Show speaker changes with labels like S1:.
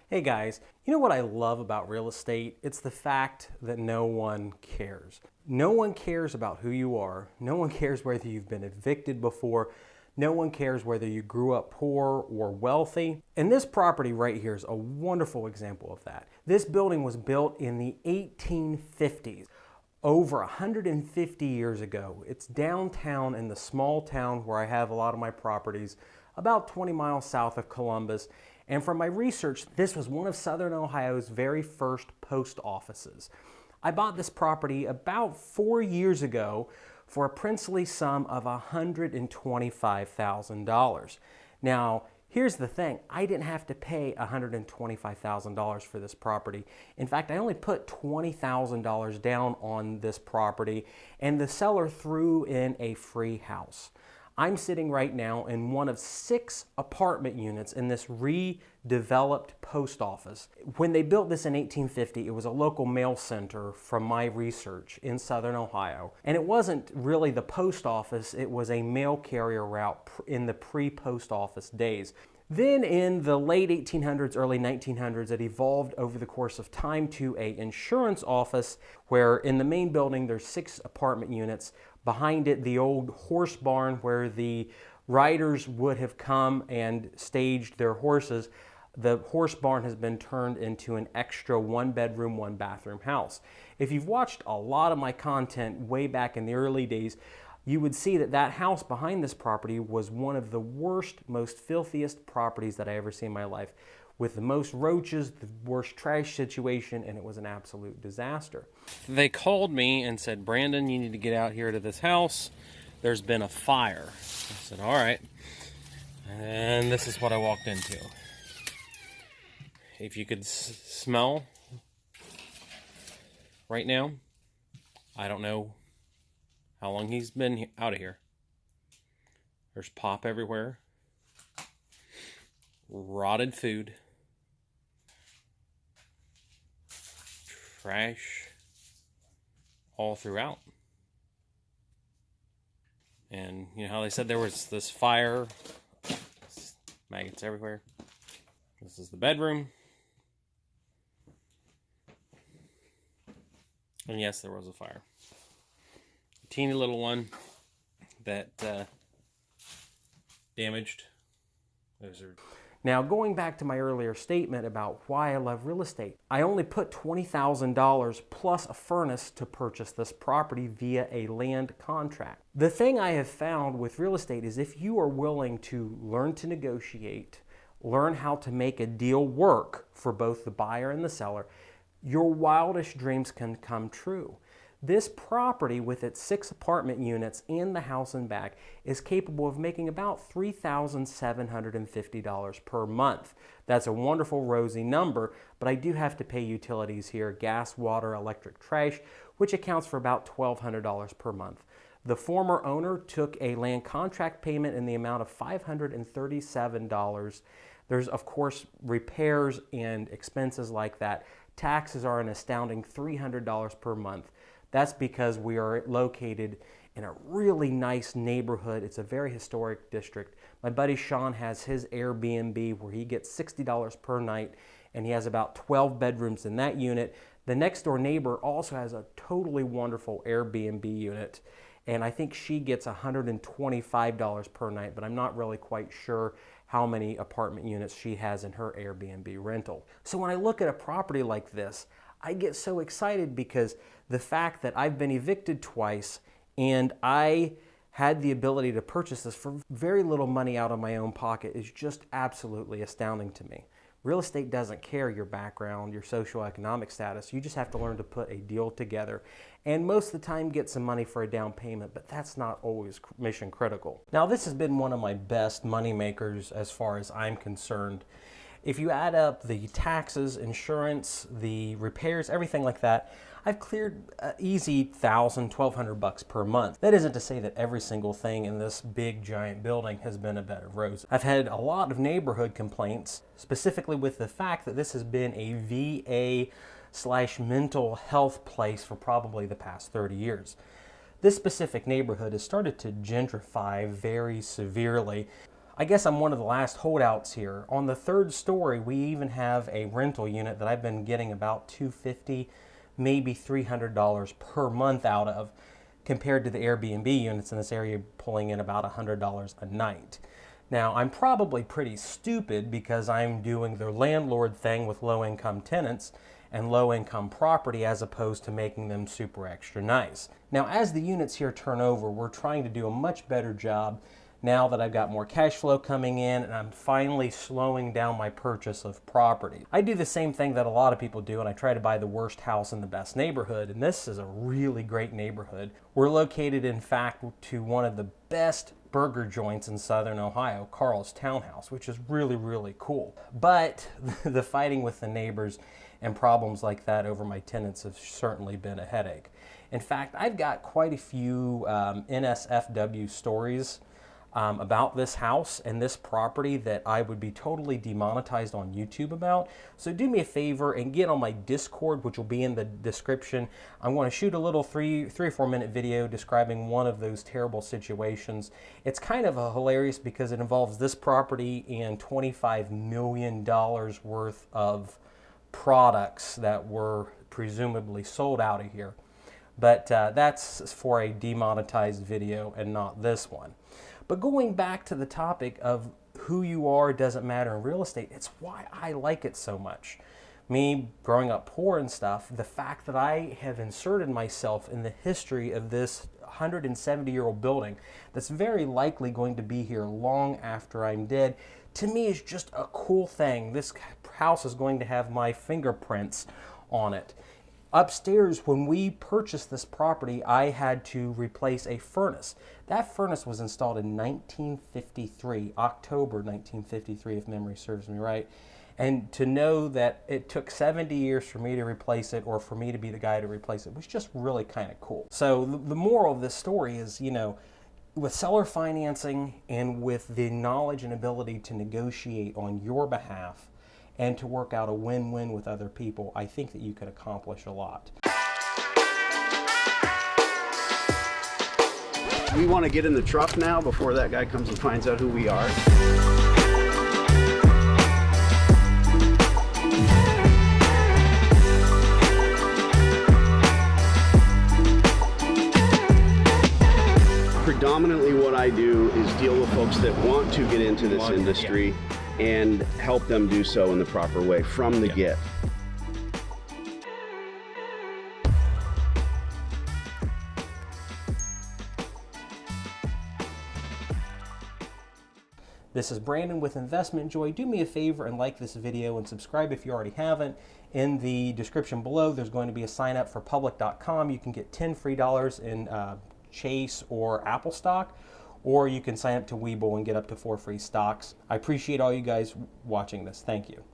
S1: Hey guys, you know what I love about real estate? It's the fact that no one cares. No one cares about who you are. No one cares whether you've been evicted before. No one cares whether you grew up poor or wealthy. And this property right here is a wonderful example of that. This building was built in the 1850s. Over 150 years ago. It's downtown in the small town where I have a lot of my properties, about 20 miles south of Columbus. And from my research, this was one of Southern Ohio's very first post offices. I bought this property about 4 years ago for a princely sum of $125,000. Now, here's the thing, I didn't have to pay $125,000 for this property. In fact, I only put $20,000 down on this property, and the seller threw in a free house. I'm sitting right now in one of 6 apartment units in this redeveloped post office. When they built this in 1850, it was a local mail center from my research in Southern Ohio. And it wasn't really the post office, it was a mail carrier route in the pre-post office days. Then in the late 1800s, early 1900s, it evolved over the course of time to an insurance office where in the main building there's 6 apartment units. Behind it, the old horse barn where the riders would have come and staged their horses. The horse barn has been turned into an extra 1-bedroom, 1-bathroom house. If you've watched a lot of my content way back in the early days, you would see that that house behind this property was one of the worst, most filthiest properties that I ever seen in my life, with the most roaches, the worst trash situation, and it was an absolute disaster. They called me and said, Brandon, you need to get out here to this house. There's been a fire. I said, all right. And this is what I walked into. If you could smell right now, I don't know how long he's been out of here. There's pop everywhere. Rotted food. Trash all throughout. And you know how they said there was this fire? Maggots everywhere. This is the bedroom. And yes, there was a fire. A teeny little one that damaged. Now, going back to my earlier statement about why I love real estate, I only put $20,000 plus a furnace to purchase this property via a land contract. The thing I have found with real estate is if you are willing to learn to negotiate, learn how to make a deal work for both the buyer and the seller, your wildest dreams can come true. This property, with its 6 apartment units and the house and back, is capable of making about $3,750 per month. That's a wonderful, rosy number, but I do have to pay utilities here, gas, water, electric, trash, which accounts for about $1,200 per month. The former owner took a land contract payment in the amount of $537. There's, of course, repairs and expenses like that. Taxes are an astounding $300 per month. That's because we are located in a really nice neighborhood. It's a very historic district. My buddy Sean has his Airbnb where he gets $60 per night, and he has about 12 bedrooms in that unit. The next door neighbor also has a totally wonderful Airbnb unit, and I think she gets $125 per night, but I'm not really quite sure how many apartment units she has in her Airbnb rental. So when I look at a property like this, I get so excited because the fact that I've been evicted twice and I had the ability to purchase this for very little money out of my own pocket is just absolutely astounding to me. Real estate doesn't care your background, your socioeconomic status. You just have to learn to put a deal together and most of the time get some money for a down payment, but that's not always mission critical. Now, this has been one of my best money makers as far as I'm concerned. If you add up the taxes, insurance, the repairs, everything like that, I've cleared easy $1,000, $1,200 per month. That isn't to say that every single thing in this big giant building has been a bed of roses. I've had a lot of neighborhood complaints, specifically with the fact that this has been a VA/mental health place for probably the past 30 years. This specific neighborhood has started to gentrify very severely. I guess I'm one of the last holdouts here. On the third story, we even have a rental unit that I've been getting about $250, maybe $300 per month out of, compared to the Airbnb units in this area pulling in about $100 a night. Now, I'm probably pretty stupid because I'm doing the landlord thing with low-income tenants and low-income property as opposed to making them super extra nice. Now, as the units here turn over, we're trying to do a much better job now that I've got more cash flow coming in and I'm finally slowing down my purchase of property. I do the same thing that a lot of people do, and I try to buy the worst house in the best neighborhood, and this is a really great neighborhood. We're located, in fact, to one of the best burger joints in Southern Ohio, Carl's Townhouse, which is really, really cool. But the fighting with the neighbors and problems like that over my tenants have certainly been a headache. In fact, I've got quite a few NSFW stories about this house and this property that I would be totally demonetized on YouTube about. So do me a favor and get on my Discord, which will be in the description. I'm going to shoot a little three or 4 minute video describing one of those terrible situations. It's kind of hilarious because it involves this property and $25 million worth of products that were presumably sold out of here. But that's for a demonetized video and not this one. But going back to the topic of who you are doesn't matter in real estate, it's why I like it so much. Me growing up poor and stuff, the fact that I have inserted myself in the history of this 170-year-old building that's very likely going to be here long after I'm dead, to me is just a cool thing. This house is going to have my fingerprints on it. Upstairs, when we purchased this property, I had to replace a furnace. That furnace was installed in 1953, October 1953, if memory serves me right. And to know that it took 70 years for me to replace it, or for me to be the guy to replace it, was just really kind of cool. So the moral of this story is, you know, with seller financing and with the knowledge and ability to negotiate on your behalf, and to work out a win-win with other people, I think that you could accomplish a lot.
S2: We want to get in the truck now before that guy comes and finds out who we are. Predominantly what I do is deal with folks that want to get into this industry and help them do so in the proper way from the get.
S1: This is Brandon with Investment Joy. Do me a favor and like this video and subscribe if you already haven't. In the description below, there's going to be a sign up for public.com. You can get $10 free in Chase or Apple stock, or you can sign up to Webull and get up to 4 free stocks. I appreciate all you guys watching this. Thank you.